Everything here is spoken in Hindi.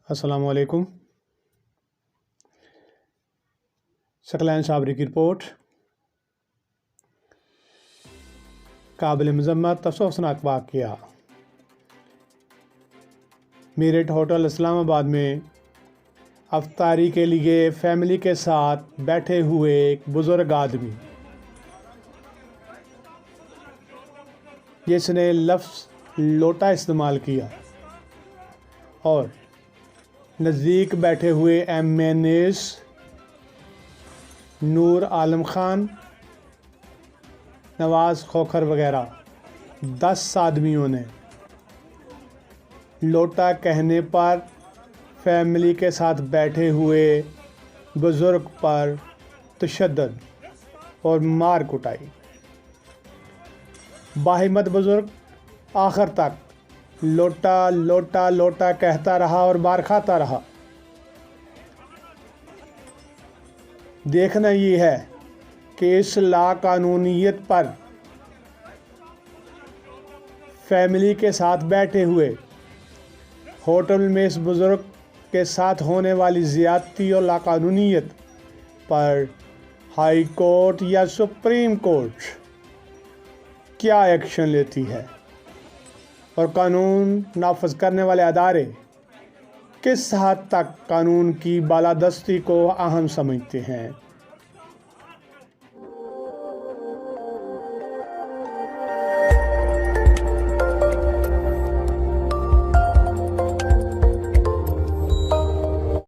अस्सलामुअलैकुम। सकलैन साबरी की रिपोर्ट। काबिल मज़म्मत अफसोसनाक वाक़या। मेरठ होटल इस्लामाबाद में अफ्तारी के लिए फैमिली के साथ बैठे हुए एक बुज़ुर्ग आदमी, जिसने लफ्ज़ लोटा इस्तेमाल किया और नज़दीक बैठे हुए MNAs नूर आलम ख़ान, नवाज़ खोखर वगैरह 10 आदमियों ने लोटा कहने पर फैमिली के साथ बैठे हुए बुज़ुर्ग पर तशद्दुद और मार कुटाई। बाहिम्मत बुज़ुर्ग आखिर तक लोटा लोटा लोटा कहता रहा और मार खाता रहा। देखना ये है कि इस लाकानूनियत पर फैमिली के साथ बैठे हुए होटल में इस बुज़ुर्ग के साथ होने वाली ज़्यादती और लाकानूनियत पर हाई कोर्ट या सुप्रीम कोर्ट क्या एक्शन लेती है और कानून नाफज करने वाले अदारे किस हद तक कानून की बालादस्ती को अहम समझते हैं।